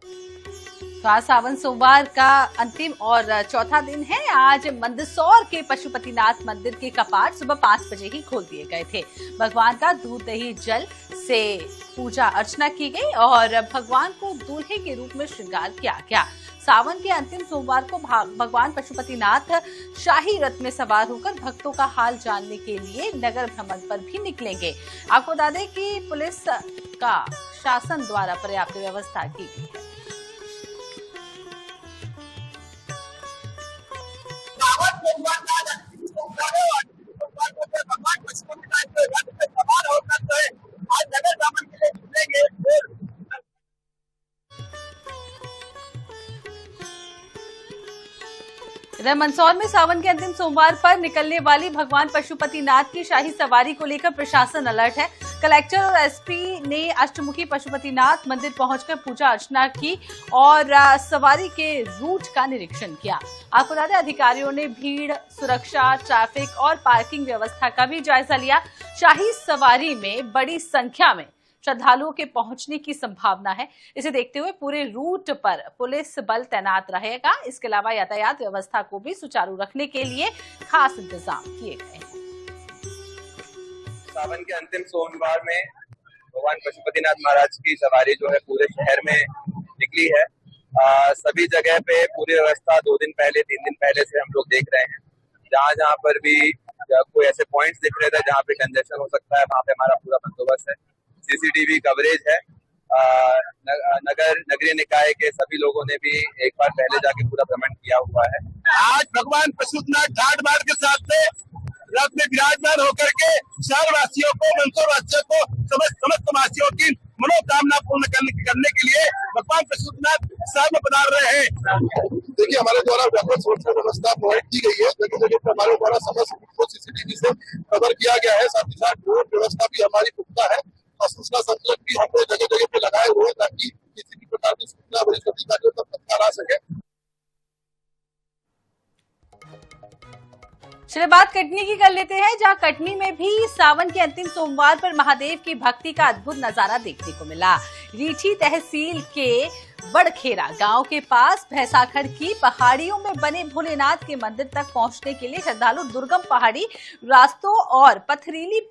तो आज सावन सोमवार का अंतिम और चौथा दिन है। आज मंदसौर के पशुपतिनाथ मंदिर के कपाट सुबह 5 बजे ही खोल दिए गए थे। भगवान का दूध दही जल से पूजा अर्चना की गई और भगवान को दूल्हे के रूप में श्रृंगार किया गया। सावन के अंतिम सोमवार को भगवान पशुपतिनाथ शाही रथ में सवार होकर भक्तों का हाल जानने के लिए नगर भ्रमण पर भी निकलेंगे। आपको बता दें कि पुलिस का शासन द्वारा पर्याप्त व्यवस्था की गई है। इधर मंदसौर में सावन के अंतिम सोमवार पर निकलने वाली भगवान पशुपतिनाथ की शाही सवारी को लेकर प्रशासन अलर्ट है। कलेक्टर और एसपी ने अष्टमुखी पशुपतिनाथ मंदिर पहुंचकर पूजा अर्चना की और सवारी के रूट का निरीक्षण किया। आपको बता दें, अधिकारियों ने भीड़, सुरक्षा, ट्रैफिक और पार्किंग व्यवस्था का भी जायजा लिया। शाही सवारी में बड़ी संख्या में श्रद्धालुओं के पहुंचने की संभावना है। इसे देखते हुए पूरे रूट पर पुलिस बल तैनात रहेगा। इसके अलावा यातायात व्यवस्था को भी सुचारू रखने के लिए खास इंतजाम किए गए हैं। सावन के अंतिम सोमवार में भगवान पशुपतिनाथ महाराज की सवारी जो है पूरे शहर में निकली है। सभी जगह पे पूरी व्यवस्था 2 दिन पहले 3 दिन पहले से हम लोग देख रहे हैं। जहाँ पर भी कोई ऐसे पॉइंट्स दिख रहे थे जहाँ पे कंजेशन हो सकता है, वहाँ पे हमारा पूरा बंदोबस्त है। सीसीटीवी कवरेज है। नगरीय निकाय के सभी लोगों ने भी एक बार पहले जाके पूरा भ्रमण किया हुआ है। आज भगवान पशुपतिनाथ ठाट बाट के साथ से रथ में विराजमान होकर के शहर वासियों को, मंदसौर वासियों को, समस्त वासियों की मनोकामना पूर्ण करने के लिए भगवान पशुपतिनाथ शहर में पधार रहे हैं। देखिए, हमारे द्वारा व्यापक सुरक्षा व्यवस्था प्रोवाइड की गई है। जगह जगह पर हमारे द्वारा समस्त सीसीटीवी से कवर किया गया है। साथ ही साथ रोड व्यवस्था भी हमारी पुख्ता है और सूचना संकलक भी हमने जगह जगह पे लगाए हुए हैं ताकि किसी भी प्रकार की सूचना वरिष्ठ अधिकारियों तक तत्काल आ सके। चलिए बात कटनी की कर लेते हैं, जहां कटनी में भी सावन के अंतिम सोमवार पर महादेव की भक्ति का अद्भुत नजारा देखने को मिला। रीठी तहसील के बड़खेरा गांव के पास भैंसाखड़ की पहाड़ियों में बने भोलेनाथ के मंदिर तक पहुंचने के लिए श्रद्धालु दुर्गम पहाड़ी रास्तों और पथरीली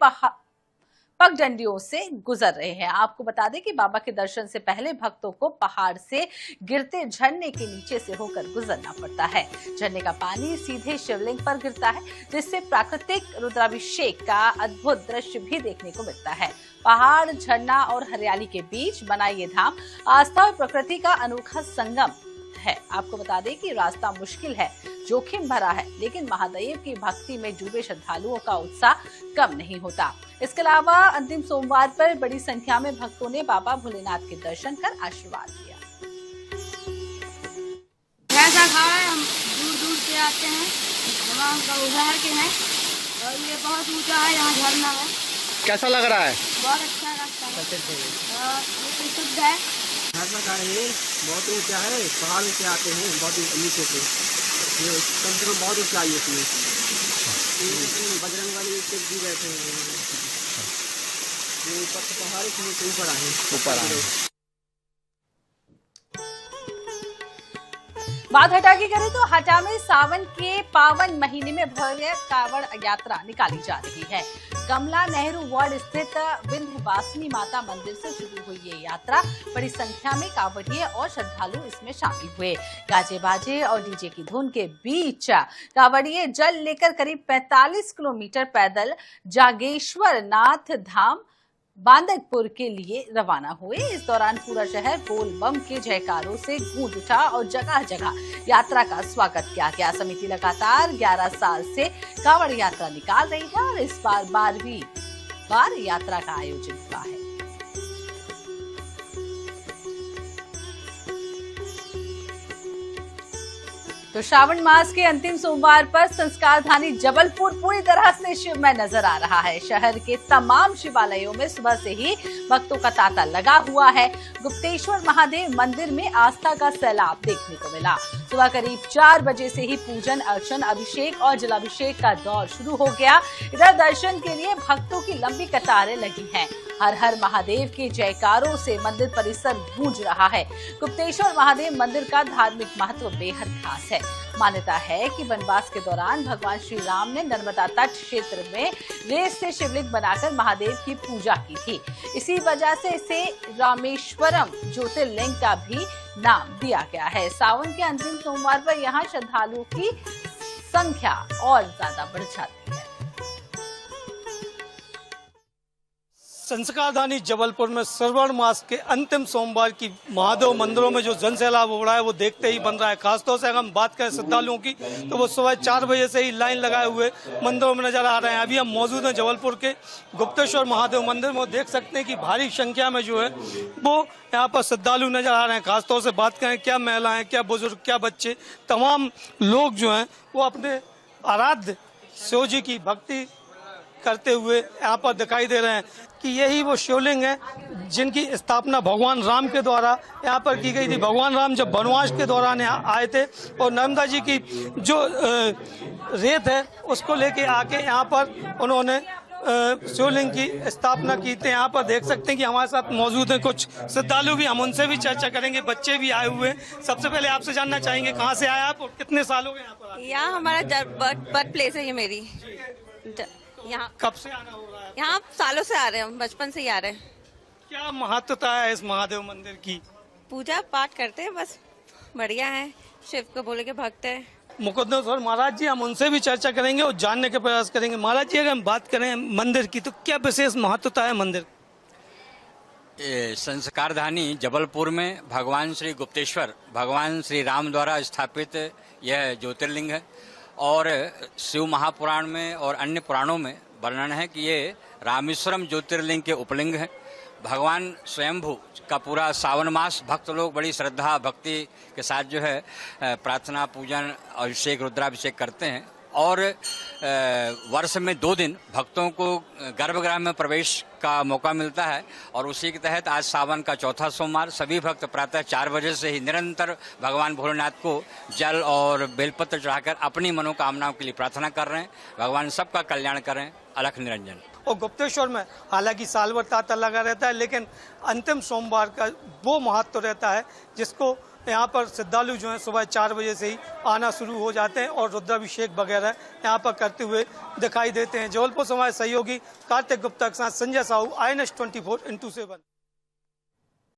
पगडंडियों से गुजर रहे हैं। आपको बता दें कि बाबा के दर्शन से पहले भक्तों को पहाड़ से गिरते झरने के नीचे से होकर गुजरना पड़ता है। झरने का पानी सीधे शिवलिंग पर गिरता है, जिससे प्राकृतिक रुद्राभिषेक का अद्भुत दृश्य भी देखने को मिलता है। पहाड़, झरना और हरियाली के बीच बना ये धाम आस्था और प्रकृति का अनोखा संगम है। आपको बता दें कि रास्ता मुश्किल है, जोखिम भरा है, लेकिन महादेव की भक्ति में डूबे श्रद्धालुओं का उत्साह कम नहीं होता। इसके अलावा अंतिम सोमवार पर बड़ी संख्या में भक्तों ने बाबा भोलेनाथ के दर्शन कर आशीर्वाद लिया। भैंसा खाए हम दूर दूर से आते हैं, भगवान का उभर के हैं और ये बहुत ऊंचा है, यहाँ झरना है। कैसा लग रहा है? बहुत अच्छा लगता है और ये शुद्ध है। झरना का है, बहुत ऊंचा है, पहाड़ से आते हैं बहुत नीचे से, ये कम से कम बहुत ऊंचाई होती है। बजरंग वाली भी बैठे हैं, ऊपर से पहाड़ से ऊपर आए। बात हटा की करें तो हटा में सावन के पावन महीने में भव्य कांवड़ यात्रा निकाली जा रही है। कमला नेहरू वार्ड स्थित विंध्यवासिनी माता मंदिर से शुरू हुई ये यात्रा बड़ी संख्या में कांवड़िए और श्रद्धालु इसमें शामिल हुए। गाजे बाजे और डीजे की धुन के बीच कांवड़िए जल लेकर करीब 45 किलोमीटर पैदल जागेश्वर नाथ धाम बांदकपुर के लिए रवाना हुए। इस दौरान पूरा शहर बोल बम के जयकारों से गूंज उठा और जगह जगह यात्रा का स्वागत किया गया। समिति लगातार 11 साल से कांवड़ यात्रा निकाल रही है और इस बार 12वीं बार यात्रा का आयोजन हुआ है। तो श्रावण मास के अंतिम सोमवार पर संस्कार धानी जबलपुर पूरी तरह से शिवमय नजर आ रहा है। शहर के तमाम शिवालयों में सुबह से ही भक्तों का तांता लगा हुआ है। गुप्तेश्वर महादेव मंदिर में आस्था का सैलाब देखने को मिला। सुबह करीब 4 बजे से ही पूजन अर्चन, अभिषेक और जलाभिषेक का दौर शुरू हो गया। इधर दर्शन के लिए भक्तों की लंबी कतारें लगी हैं। हर हर महादेव के जयकारों से मंदिर परिसर गूंज रहा है। गुप्तेश्वर महादेव मंदिर का धार्मिक महत्व बेहद खास है। मान्यता है कि वनवास के दौरान भगवान श्री राम ने नर्मदा तट क्षेत्र में रेत से शिवलिंग बनाकर महादेव की पूजा की थी। इसी वजह से इसे रामेश्वरम ज्योतिर्लिंग का भी नाम दिया गया है। सावन के अंतिम सोमवार पर यहाँ श्रद्धालुओं की संख्या और ज्यादा बढ़ जाती है। संस्कारधानी जबलपुर में श्रावण मास के अंतिम सोमवार की महादेव मंदिरों में जो जन सैलाब हो रहा है वो देखते ही बन रहा है। खासतौर से अगर हम बात करें श्रद्धालुओं की तो वो सुबह 4 बजे से ही लाइन लगाए हुए मंदिरों में नजर आ रहे हैं। अभी हम मौजूद हैं जबलपुर के गुप्तेश्वर महादेव मंदिर में। देख सकते हैं कि भारी संख्या में जो है वो यहाँ पर श्रद्धालु नजर आ रहे हैं। खासतौर से बात करें क्या महिलाएं, क्या बुजुर्ग, क्या बच्चे, तमाम लोग जो हैं वो अपने आराध्य शिव जी की भक्ति करते हुए यहाँ पर दिखाई दे रहे हैं कि यही वो शिवलिंग है जिनकी स्थापना भगवान राम के द्वारा यहाँ पर की गई थी। भगवान राम जब वनवास के दौरान यहाँ आए थे और नर्मदा जी की जो रेत है उसको लेके आके यहाँ पर उन्होंने शिवलिंग की स्थापना की थी। यहाँ पर देख सकते हैं कि हमारे साथ मौजूद हैं कुछ श्रद्धालु भी, हम उनसे भी चर्चा करेंगे। बच्चे भी आए हुए हैं। सबसे पहले आपसे जानना चाहेंगे कहाँ से आए आप और कितने साल हो गए यहाँ पर? यहाँ हमारा बर्थ प्लेस है ये मेरी। यहाँ कब से आना हो रहा है? यहाँ सालों से आ रहे हैं, बचपन से ही आ रहे हैं। क्या महत्वता है इस महादेव मंदिर की? पूजा पाठ करते हैं, बस बढ़िया है। शिव को बोले के भक्त है। मुकुंदेश्वर महाराज जी, हम उनसे भी चर्चा करेंगे और जानने के प्रयास करेंगे। महाराज जी, अगर हम बात करें मंदिर की तो क्या विशेष महत्वता है मंदिर? संस्कारधानी जबलपुर में भगवान श्री गुप्तेश्वर भगवान श्री राम द्वारा स्थापित यह ज्योतिर्लिंग है और शिव महापुराण में और अन्य पुराणों में वर्णन है कि ये रामेश्वरम ज्योतिर्लिंग के उपलिंग हैं। भगवान स्वयंभू का पूरा सावन मास भक्त लोग बड़ी श्रद्धा भक्ति के साथ जो है प्रार्थना पूजन अभिषेक रुद्राभिषेक करते हैं और वर्ष में 2 दिन भक्तों को गर्भगृह में प्रवेश का मौका मिलता है और उसी के तहत आज सावन का चौथा सोमवार सभी भक्त प्रातः 4 बजे से ही निरंतर भगवान भोलेनाथ को जल और बेलपत्र चढ़ाकर अपनी मनोकामनाओं के लिए प्रार्थना कर रहे हैं। भगवान सबका कल्याण करें। अलख निरंजन। और गुप्तेश्वर में हालांकि साल भर तांता लगा रहता है, लेकिन अंतिम सोमवार का वो महत्व रहता है जिसको यहाँ पर श्रद्धालु जो हैं सुबह 4 बजे से ही आना शुरू हो जाते हैं और रुद्राभिषेक वगैरह यहाँ पर करते हुए दिखाई देते हैं। जबलपुर से हमारे सहयोगी कार्तिक गुप्ता के साथ संजय साहू, INS 24x7।